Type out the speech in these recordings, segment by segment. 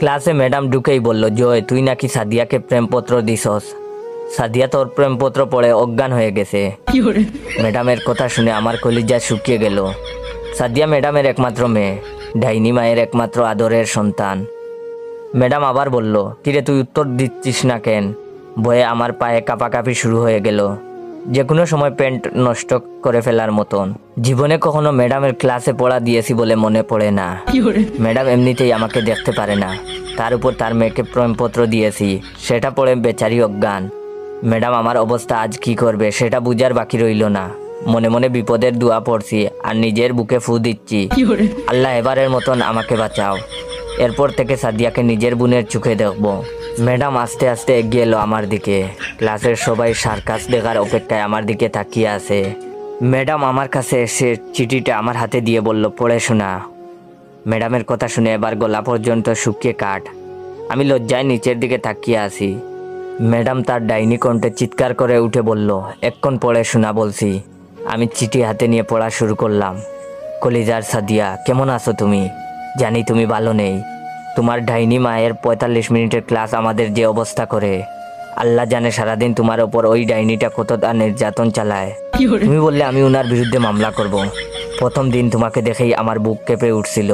ক্লাসে ম্যাডাম ঢুকেই বলল, জয় তুই নাকি সাদিয়াকে প্রেমপত্র দিছস। সাদিয়া তোর প্রেমপত্র পড়ে অজ্ঞান হয়ে গেছে। ম্যাডামের কথা শুনে আমার কলিজা শুকিয়ে গেল। সাদিয়া ম্যাডামের একমাত্র মেয়ে, ডাইনি মায়ের একমাত্র আদরের সন্তান। ম্যাডাম আবার বলল, কিরে তুই উত্তর দিচ্ছিস না কেন? ভয়ে আমার পায়ে কাঁপাকাঁপি শুরু হয়ে গেল, যে কোনো সময় প্যান্ট নষ্ট করে ফেলার মতন। জীবনে কখনো ম্যাডামের ক্লাসে পড়া দিয়েছি বলে মনে পড়ে না। ম্যাডাম এমনিতেই আমাকে দেখতে পারে না, তার উপর তার মেয়েকে প্রেমপত্র দিয়েছি, সেটা পড়ে বেচারি অজ্ঞান। ম্যাডাম আমার অবস্থা আজ কি করবে সেটা বুঝার বাকি রইল না। মনে মনে বিপদের দোয়া পড়ছি আর নিজের বুকে ফু দিচ্ছি, আল্লাহ এবারের মতন আমাকে বাঁচাও। এরপর থেকে সাদিয়াকে নিজের বোনের চোখে দেখব। ম্যাডাম আস্তে আস্তে এগিয়ে এলো আমার দিকে। ক্লাসের সবাই সার্কাস দেখার অপেক্ষায় আমার দিকে তাকিয়ে আছে। ম্যাডাম আমার কাছে এসে চিঠিটা আমার হাতে দিয়ে বলল, পড়ে শোনা। ম্যাডামের কথা শুনে এবার গলা পর্যন্ত শুকিয়ে কাঠ। আমি লজ্জায় নিচের দিকে তাকিয়ে আছি। ম্যাডাম তার ডাইনি কণ্ঠে চিৎকার করে উঠে বলল, এক্ষণ পড়ে শোনা বলছি। আমি চিঠি হাতে নিয়ে পড়া শুরু করলাম। কলিজার সাদিয়া, কেমন আছো তুমি? জানি তুমি ভালো নেই। তোমার ডাইনি মায়ের 45 মিনিটের ক্লাস আমাদের যে অবস্থা করে, আল্লাহ জানে সারাদিন তোমার ওপর ওই ডাইনিটা কতটা নির্যাতন চালায়। তুমি বললে আমি ওনার বিরুদ্ধে মামলা করব। প্রথম দিন তোমাকে দেখেই আমার বুক কেঁপে উঠছিল।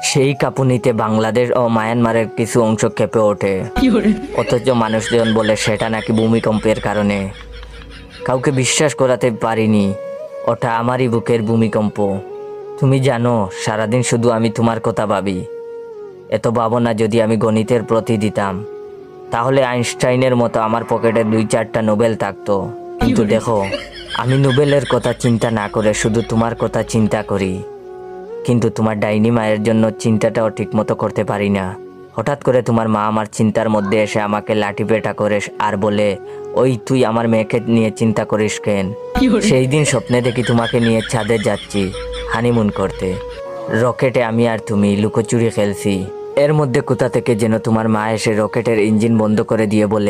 সেই কাঁপুনিতে বাংলাদেশ ও মায়ানমারের কিছু অংশ কেঁপে ওঠে, অথচ মানুষজন বলে সেটা নাকি ভূমিকম্পের কারণে। কাউকে বিশ্বাস করাতে পারিনি, ওটা আমারই বুকের ভূমিকম্প। তুমি জানো সারাদিন শুধু আমি তোমার কথা ভাবি। এত ভাবনা যদি আমি গণিতের প্রতি দিতাম, তাহলে আইনস্টাইনের মতো আমার পকেটে 2-4টা নোবেল থাকতো। কিন্তু দেখো, আমি নোবেলের কথা চিন্তা না করে শুধু তোমার কথা চিন্তা করি। কিন্তু তোমার ডাইনি মায়ের জন্য চিন্তাটাও ঠিক মতো করতে পারি না। হঠাৎ করে তোমার মা আমার চিন্তার মধ্যে এসে আমাকে লাঠি পেটা করে আর বলে, ওই তুই আমার মেয়েকে নিয়ে চিন্তা করিস কেন? সেই দিন স্বপ্নে দেখি তোমাকে নিয়ে ছাদে যাচ্ছি হানিমুন করতে। রকেটে আমি আর তুমি লুকোচুরি খেলছি। এর মধ্যে কোথা থেকে যেন তোমার মা এসে রকেটের ইঞ্জিন বন্ধ করে দিয়ে বলে,